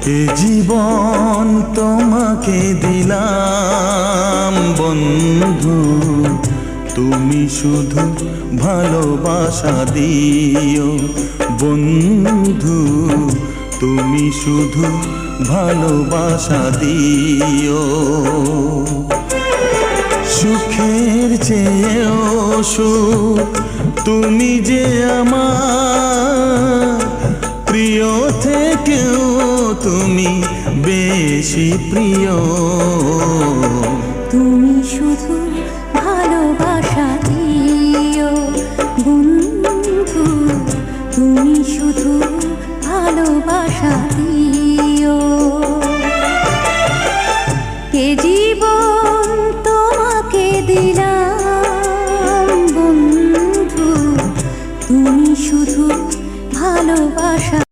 এ জীবন তোমাকে দিলাম বন্ধু, তুমি শুধু ভালোবাসা দিও বন্ধু, তুমি শুধু ভালোবাসা দিও। সুখের চেয়েও সুখ তুমি যে আমার, প্রিয় থেকেও তুমি বেশি প্রিয়। তুমি শুধু ভালোবাসা দিও বন্ধু, তুমি শুধু ভালোবাসা দিও।